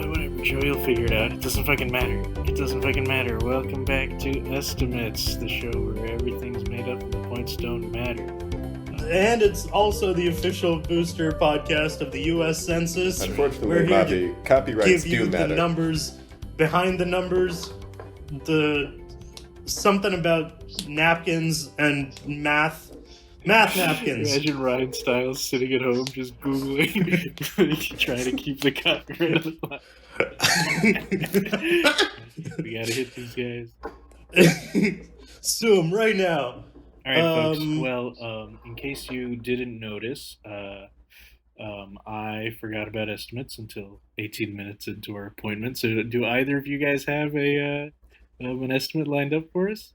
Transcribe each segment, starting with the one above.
Whatever, Joe, you'll figure it out. It doesn't fucking matter. It doesn't fucking matter. Welcome back to Estimates, the show where everything's made up and the points don't matter. And it's also the official booster podcast of the U.S. Census. Unfortunately, Bobby, copyrights give you do matter. The numbers behind the numbers, something about napkins and math napkins. Imagine Ryan Stiles sitting at home just Googling, trying to keep the copyright alive. We gotta hit these guys. Sue them right now. All right, folks. Well, in case you didn't notice, I forgot about estimates until 18 minutes into our appointment. So, do either of you guys have an estimate lined up for us?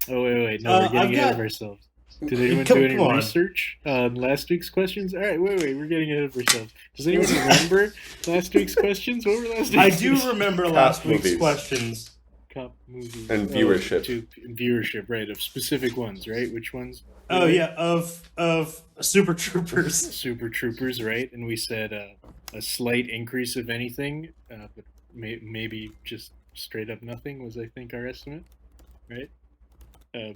Oh, wait. No, we're getting ahead of ourselves. Did anyone do any research on last week's questions? All right, wait. We're getting ahead of ourselves. Does anyone remember last week's questions? What were last week's questions? I do remember last week's questions. Cop movies. And viewership. Viewership, right, of specific ones, right? Which ones? Oh, yeah, of Super Troopers. Super Troopers, right? And we said a slight increase of anything, but maybe just straight up nothing was, I think, our estimate, right?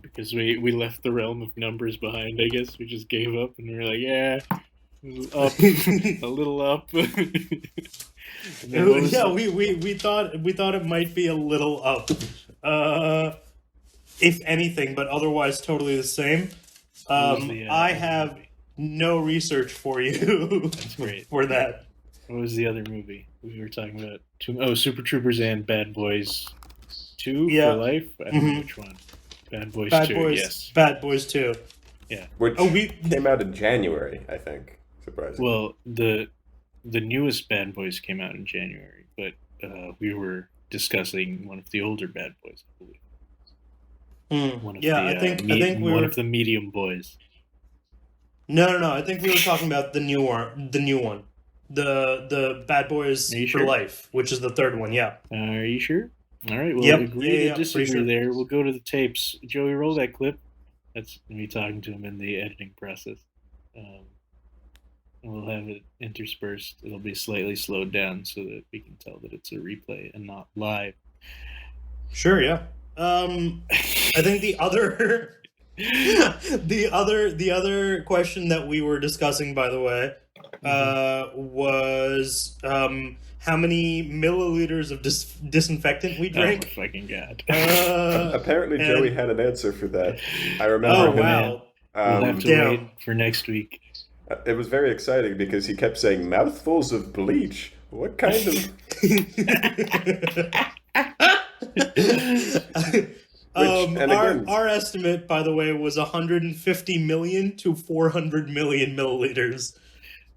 Because we left the realm of numbers behind, I guess. We just gave up, and we were like, yeah, up, a little up. Yeah, we thought it might be a little up, if anything, but otherwise totally the same. I have no research for you. That's great. For that. What was the other movie we were talking about? Super Troopers and Bad Boys 2 for life. I don't know which one. Bad Boys 2. Yes. Bad Boys 2. Yeah. Which came out in January, I think. Surprisingly. Well, the newest Bad Boys came out in January, but we were discussing one of the older Bad Boys, I believe. I think we were one of the medium boys. No. I think we were talking about the new one, the Bad Boys for Life, which is the third one. Yeah. Are you sure? All right. Well, agree to disagree sure. there. We'll go to the tapes. Joey, roll that clip. That's me talking to him in the editing process. We'll have it interspersed. It'll be slightly slowed down so that we can tell that it's a replay and not live. Sure, yeah. I think the other question that we were discussing, by the way, was how many milliliters of disinfectant we drank. Oh, fucking God. Apparently, Joey had an answer for that. I remember him. Wow. We'll have to wait for next week. It was very exciting because he kept saying mouthfuls of bleach. What kind of... Our estimate, by the way, was 150 million to 400 million milliliters.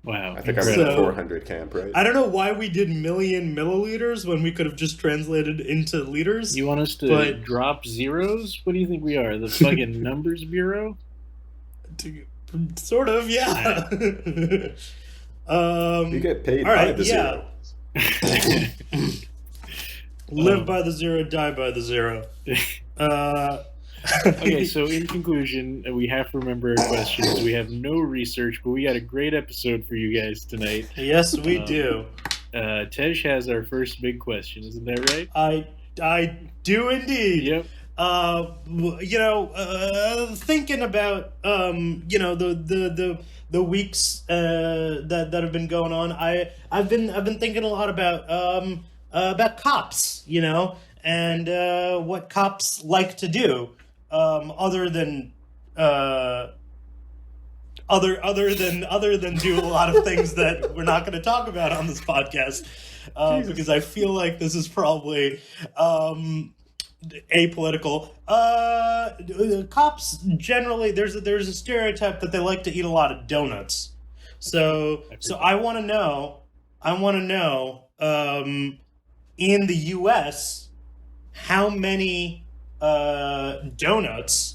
Wow. I think I'm in the 400 camp, right? I don't know why we did million milliliters when we could have just translated into liters. You want us to drop zeros? What do you think we are? The fucking numbers bureau? Sort of, yeah. You get paid by the zero. Live by the zero, die by the zero. Okay, so in conclusion, we have to remember our questions. We have no research, but we got a great episode for you guys tonight. Yes, we do. Tej has our first big question, isn't that right? I do indeed. Yep. Thinking about the weeks that have been going on, I've been thinking a lot about cops, and what cops like to do, other than do a lot of things that we're not going to talk about on this podcast, because I feel like this is probably apolitical. Cops generally, there's a stereotype that they like to eat a lot of donuts. So I want to know, in the U.S., how many donuts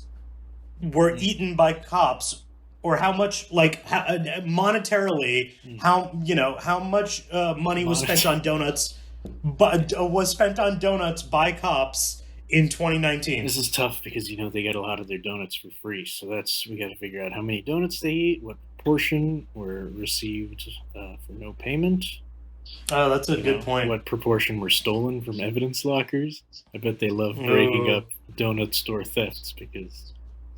were eaten by cops, or how much, monetarily, how much money was spent on donuts, by cops in 2019. This is tough because they get a lot of their donuts for free, so we got to figure out how many donuts they eat, what proportion were received for no payment? Oh, that's a good point. What proportion were stolen from evidence lockers? I bet they love breaking up donut store thefts because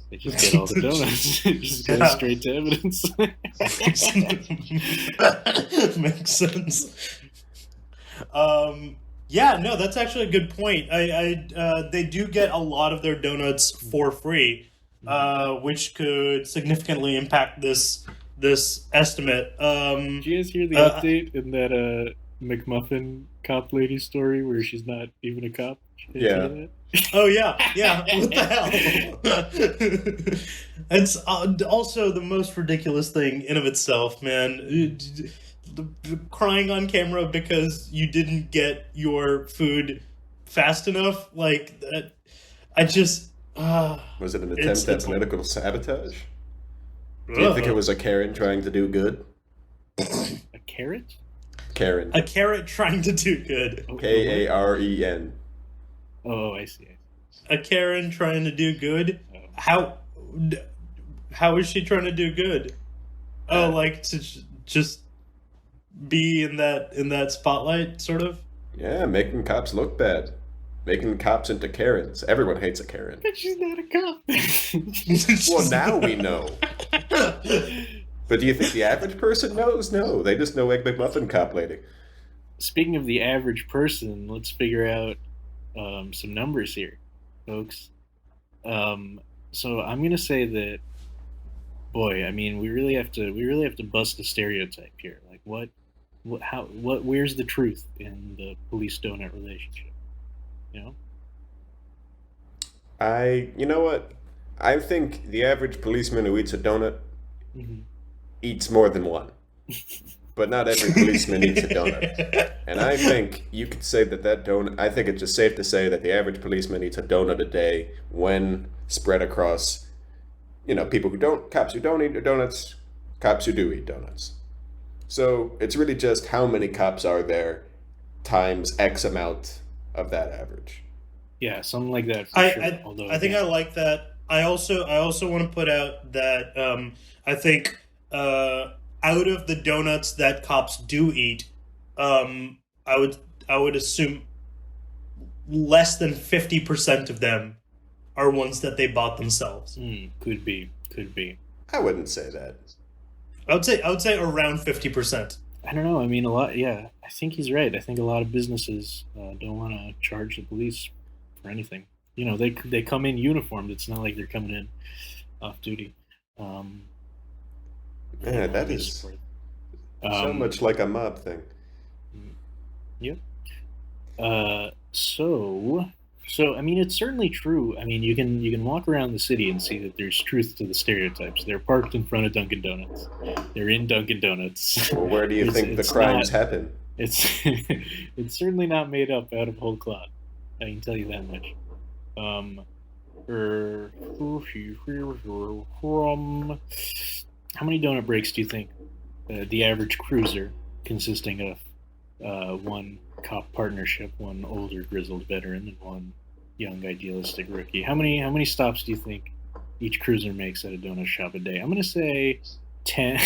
they just get all the donuts. It just goes straight to evidence. Makes sense. Yeah, no, that's actually a good point. They do get a lot of their donuts for free, which could significantly impact this estimate. Did you guys hear the update in that McMuffin cop lady story where she's not even a cop? Yeah. Oh yeah. What the hell? It's also the most ridiculous thing in of itself, man. Crying on camera because you didn't get your food fast enough, like that. I just was it an attempt at political sabotage? Do you think it was a Karen trying to do good? A carrot? Karen. A carrot trying to do good. Karen. Oh, I see. A Karen trying to do good? How is she trying to do good? Like to just be in that spotlight, sort of? Yeah, making cops look bad. Making cops into Karens. Everyone hates a Karen. But she's not a cop. Well, now we know. But do you think the average person knows? No, they just know Egg McMuffin cop lady. Speaking of the average person, let's figure out some numbers here, folks. So I'm gonna say that, boy, I mean, we really have to bust the stereotype here. Like, where's the truth in the police donut relationship? You know what? I think the average policeman who eats a donut eats more than one. But not every policeman eats a donut. And I think you could say that donut, I think it's just safe to say that the average policeman eats a donut a day when spread across, cops who don't eat donuts, cops who do eat donuts. So it's really just how many cops are there times X amount of that average. Yeah, something like that. I think I like that. I also want to put out that I think out of the donuts that cops do eat, I would assume less than 50% of them are ones that they bought themselves. Could be. I wouldn't say that. I would say around 50%. I don't know. I mean, a lot. Yeah, I think he's right. I think a lot of businesses don't want to charge the police for anything. They come in uniformed. It's not like they're coming in off duty. Yeah, that is so much like a mob thing. Yep. So I mean, it's certainly true. I mean, you can walk around the city and see that there's truth to the stereotypes. They're parked in front of Dunkin' Donuts. They're in Dunkin' Donuts. Well, where do you think the crimes happen? It's certainly not made up out of whole cloth. I can tell you that much. How many donut breaks do you think the average cruiser, consisting of one cop partnership, one older grizzled veteran, and one young idealistic rookie, how many stops do you think each cruiser makes at a donut shop a day? I'm gonna say 10.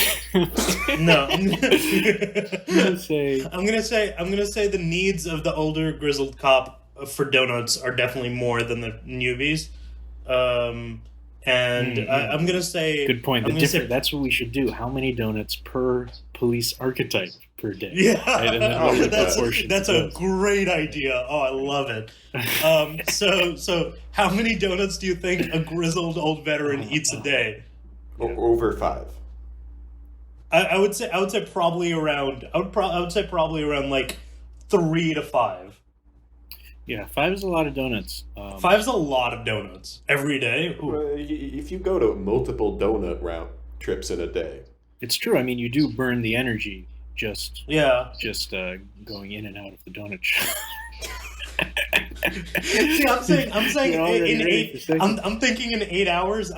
No, I'm gonna say the needs of the older grizzled cop for donuts are definitely more than the newbies. I'm gonna say good point. That's what we should do. How many donuts per police archetype per day? Yeah, right? That's a great idea. Oh, I love it. So how many donuts do you think a grizzled old veteran eats a day? Over 5. I would say probably around. I would say probably around like 3 to 5. Yeah, 5 is a lot of donuts. 5 is a lot of donuts every day. If you go to multiple donut route trips in a day, it's true. I mean, you do burn the energy just going in and out of the donut shop. See, I'm saying I'm thinking in 8 hours.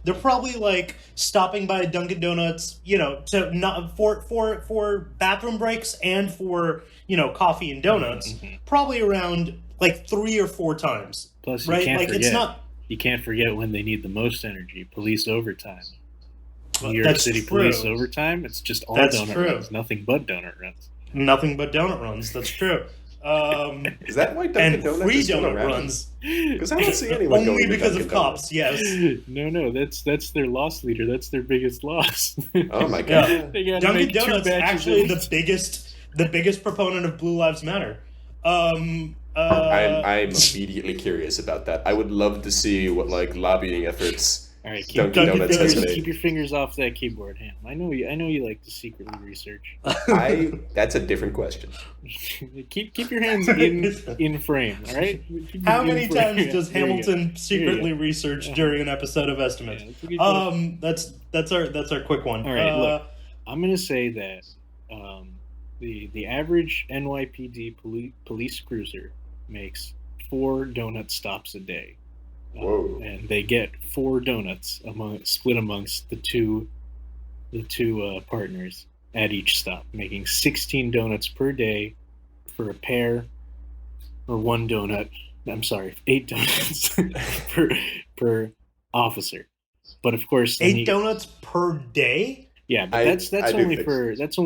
They're probably like stopping by Dunkin' Donuts, to not for bathroom breaks and for coffee and donuts. Probably around like 3 or 4 times. Plus, you can't forget when they need the most energy. Police overtime. New York City Police overtime. It's just all donut runs, nothing but donut runs. Nothing but donut runs. That's true. Is that why Dunkin' Donuts free is still donut around? runs? Because I don't see anyone only going because to of cops. Yes. No, that's their loss leader. That's their biggest loss. Oh my god! Yeah. Dunkin' Donuts actually the biggest proponent of Blue Lives Matter. I'm immediately curious about that. I would love to see what lobbying efforts. All right, Dunkin' Donuts has made. Keep your fingers off that keyboard, Ham. I know you like to secretly research. That's a different question. keep your hands in frame, all right? How many times does Hamilton secretly research during an episode of Estimates? That's our quick one. All right, look, I'm gonna say that the average NYPD police cruiser makes 4 donut stops a day. Whoa. And they get 4 donuts split amongst the two partners at each stop, making 16 donuts per day for a pair, or 1 donut. I'm sorry, 8 donuts per officer. But of course, 8 donuts per day. Yeah, but that's only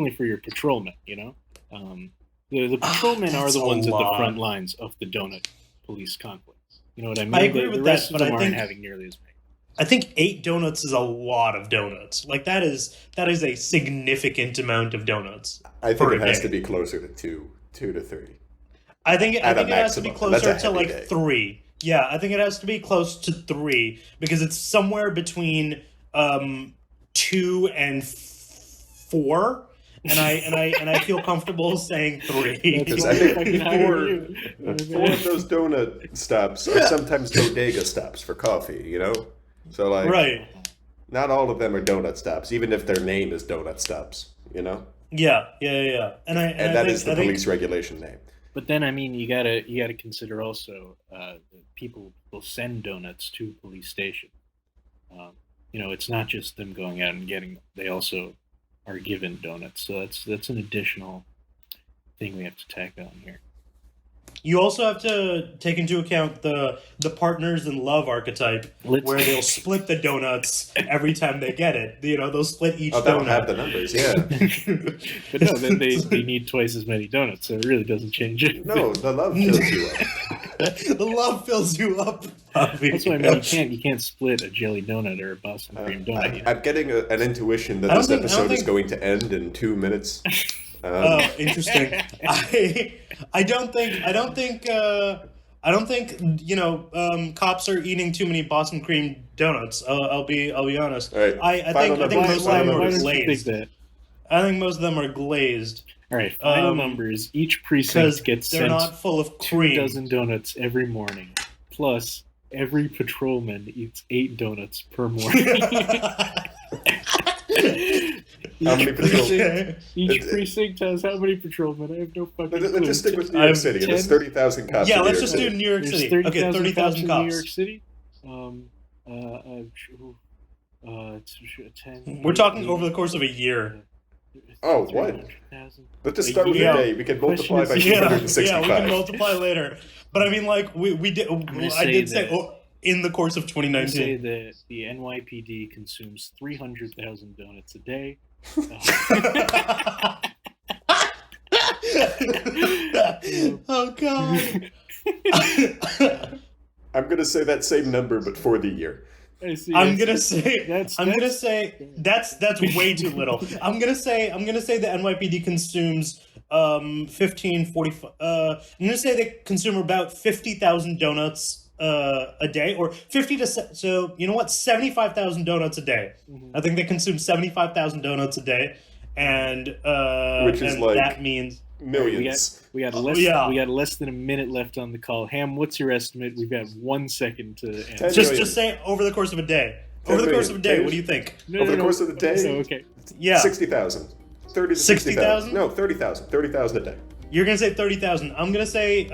for your patrolmen. You know, the patrolmen are the ones at the front lines of the donut police conflict. You know what I mean? I agree with the that, rest but of them I aren't think having nearly as many. I think 8 donuts is a lot of donuts. That is a significant amount of donuts. I think it has to be closer to 2 to 3. I think it has to be closer to day. 3. Yeah, I think it has to be close to 3 because it's somewhere between 2 and 4. And I feel comfortable saying 3. Because I think 4 of those donut stops are sometimes bodega stops for coffee, you know? So right. Not all of them are donut stops, even if their name is donut stops, you know? Yeah. And that is the police regulation name. But then, I mean, you gotta consider also that people will send donuts to police station. You know, it's not just them going out and getting them; they also are given donuts. So that's an additional thing we have to tack on here. You also have to take into account the partners in love archetype, where they'll split the donuts every time they get it. You know, they'll split each donut. They'll have the numbers, yeah. But no, then they need twice as many donuts, so it really doesn't change it. No, the love fills you up. The love fills you up, Bobby. That's why I mean you can't split a jelly donut or a Boston cream donut. I'm getting an intuition that this episode is going to end in 2 minutes. Interesting. I don't think you know cops are eating too many Boston cream donuts. I'll be honest. All right. I think most of them are glazed. I think most of them are glazed. All right, final numbers. Each precinct gets they're sent not full of cream. 2 dozen donuts every morning. Plus, every patrolman eats 8 donuts per morning. How many patrolmen? Each precinct has how many patrolmen? I have no fucking clue. Let's just stick with New York City. There's 30,000 cops. Yeah, let's just do New York City. Okay, 30,000 cops. New York City. 10. We're talking over the course of a year. Oh, what? Let's just start with the day. We can multiply by 265. Yeah, we can multiply later. But I mean, we did. I did say in the course of 2019. I say that the NYPD consumes 300,000 donuts a day. Oh God! I'm gonna say that same number, but for the year. I'm gonna say that's way too little. I'm gonna say the NYPD consumes 45. I'm gonna say they consume about 50,000 donuts a day, or 50 to so you know what 75,000 donuts a day. Mm-hmm. I think they consume 75,000 donuts a day, and which is like that means millions. We got less than a minute left on the call. Ham, what's your estimate? We've got 1 second to answer. Just say over the course of a day. Over the course of a day, what do you think? Over the course of the day? Okay. Yeah. 60,000. 30 to 60,000? No, 30,000. 30,000 a day. You're going to say 30,000. I'm going to say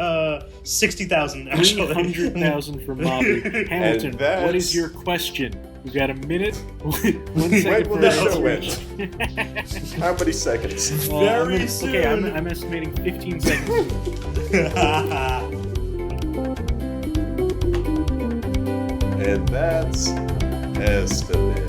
60,000, actually. 300,000 for Mavi. Hamilton, what is your question? We've got a minute. 1 second. When will the show end? How many seconds? Very soon. Okay, I'm estimating 15 seconds. And that's estimate.